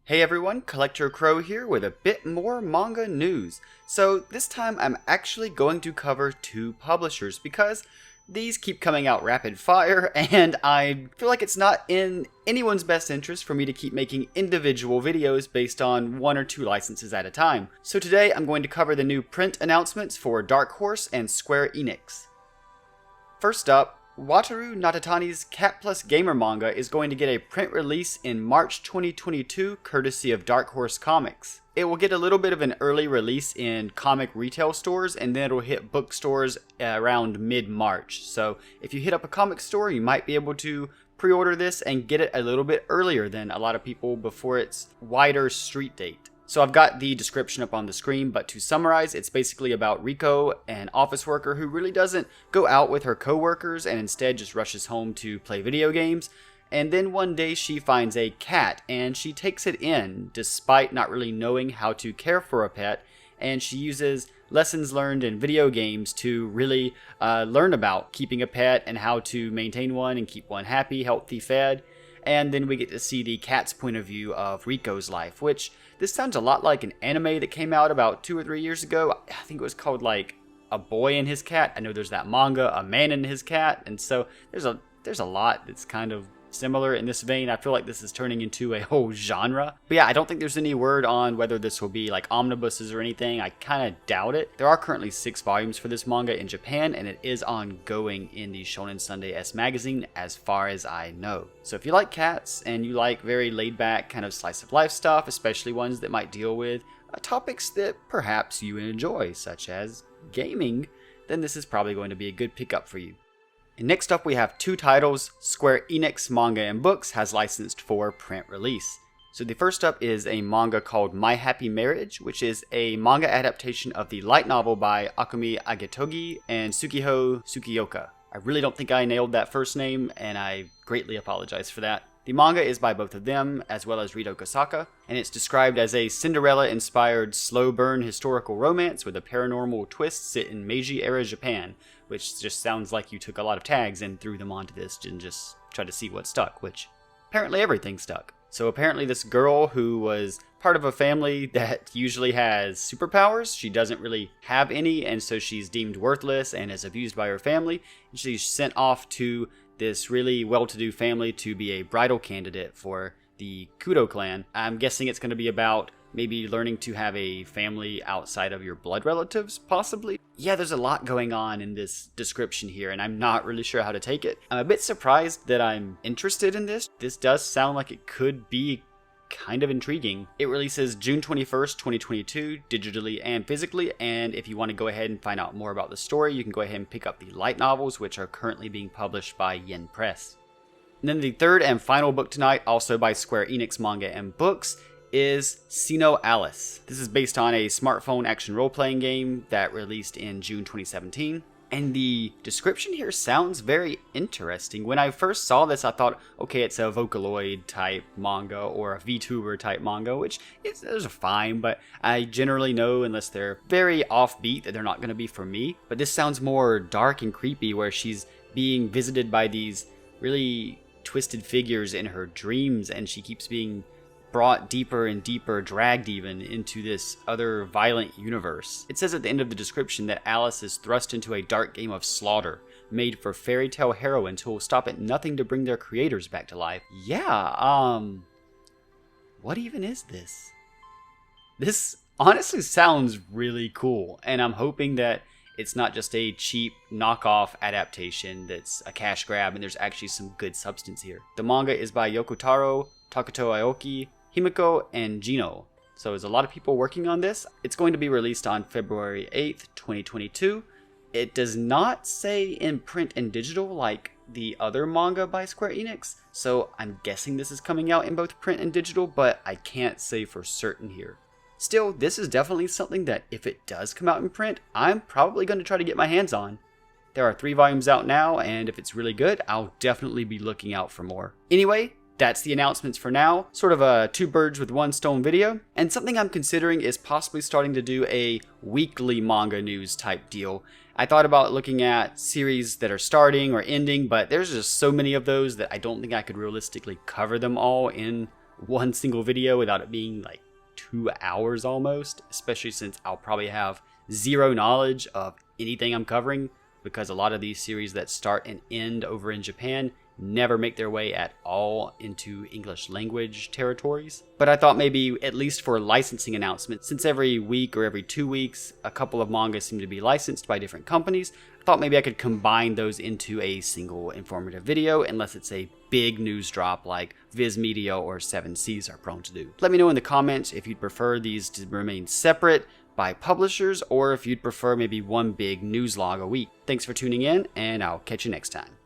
Hey everyone, Collector Crow here with a bit more manga news. So this time I'm actually going to cover two publishers because these keep coming out rapid fire and I feel like it's not in anyone's best interest for me to keep making individual videos based on one or two licenses at a time. So today I'm going to cover the new print announcements for Dark Horse and Square Enix. First up, Wataru Natatani's Cat Plus Gamer manga is going to get a print release in March 2022 courtesy of Dark Horse Comics. It will get a little bit of an early release in comic retail stores and then it'll hit bookstores around mid-March. So if you hit up a comic store, you might be able to pre-order this and get it a little bit earlier than a lot of people before its wider street date. So I've got the description up on the screen, but to summarize, it's basically about Riko, an office worker who really doesn't go out with her coworkers and instead just rushes home to play video games. And then one day she finds a cat and she takes it in despite not really knowing how to care for a pet. And she uses lessons learned in video games to really learn about keeping a pet and how to maintain one and keep one happy, healthy, fed. And then we get to see the cat's point of view of Riko's life, which this sounds a lot like an anime that came out about 2 or 3 years ago. I think it was called like A Boy and His Cat. I know there's that manga, A Man and His Cat, and so there's a lot that's kind of similar in this vein. I feel like this is turning into a whole genre. But yeah, I don't think there's any word on whether this will be like omnibuses or anything. I kind of doubt it. There are currently 6 volumes for this manga in Japan, and it is ongoing in the Shonen Sunday S magazine as far as I know. So if you like cats and you like very laid back kind of slice of life stuff, especially ones that might deal with topics that perhaps you enjoy, such as gaming, then this is probably going to be a good pickup for you. And next up we have 2 titles Square Enix Manga and Books has licensed for print release. So the first up is a manga called My Happy Marriage, which is a manga adaptation of the light novel by Akumi Agetogi and Sukiho Tsukioka. I really don't think I nailed that first name, and I greatly apologize for that. The manga is by both of them, as well as Rito Kosaka, and it's described as a Cinderella-inspired slow burn historical romance with a paranormal twist set in Meiji-era Japan, which just sounds like you took a lot of tags and threw them onto this and just tried to see what stuck, which apparently everything stuck. So apparently this girl who was part of a family that usually has superpowers, she doesn't really have any, and so she's deemed worthless and is abused by her family, and she's sent off to this really well-to-do family to be a bridal candidate for the Kudo clan. I'm guessing it's going to be about maybe learning to have a family outside of your blood relatives, possibly. Yeah, there's a lot going on in this description here, and I'm not really sure how to take it. I'm a bit surprised that I'm interested in this. This does sound like it could be kind of intriguing. It releases June 21st, 2022, digitally and physically, and if you want to go ahead and find out more about the story, you can go ahead and pick up the light novels, which are currently being published by Yen Press. And then the third and final book tonight, also by Square Enix Manga and Books, is Sino Alice. This is based on a smartphone action role-playing game that released in June 2017. And the description here sounds very interesting. When I first saw this, I thought, okay, it's a Vocaloid type manga or a VTuber type manga, which those are fine, but I generally know, unless they're very offbeat, that they're not going to be for me. But this sounds more dark and creepy, where she's being visited by these really twisted figures in her dreams, and she keeps being brought deeper and deeper, dragged even, into this other violent universe. It says at the end of the description that Alice is thrust into a dark game of slaughter, made for fairy tale heroines who will stop at nothing to bring their creators back to life. Yeah, what even is this? This honestly sounds really cool, and I'm hoping that it's not just a cheap knockoff adaptation that's a cash grab and there's actually some good substance here. The manga is by Yokotaro, Takuto Aoki, Himiko, and Jino. So there's a lot of people working on this. It's going to be released on February 8th, 2022. It does not say in print and digital like the other manga by Square Enix, so I'm guessing this is coming out in both print and digital, but I can't say for certain here. Still, this is definitely something that if it does come out in print, I'm probably going to try to get my hands on. There are 3 volumes out now, and if it's really good, I'll definitely be looking out for more. Anyway, that's the announcements for now, sort of a 2 birds with 1 stone video, and something I'm considering is possibly starting to do a weekly manga news type deal. I thought about looking at series that are starting or ending, but there's just so many of those that I don't think I could realistically cover them all in one single video without it being like 2 hours almost, especially since I'll probably have zero knowledge of anything I'm covering, because a lot of these series that start and end over in Japan never make their way at all into English language territories. But I thought maybe, at least for licensing announcements, since every week or every 2 weeks a couple of manga seem to be licensed by different companies, I thought maybe I could combine those into a single informative video, unless it's a big news drop like Viz Media or 7 Seas are prone to do. Let me know in the comments if you'd prefer these to remain separate by publishers, or if you'd prefer maybe one big news log a week. Thanks for tuning in, and I'll catch you next time.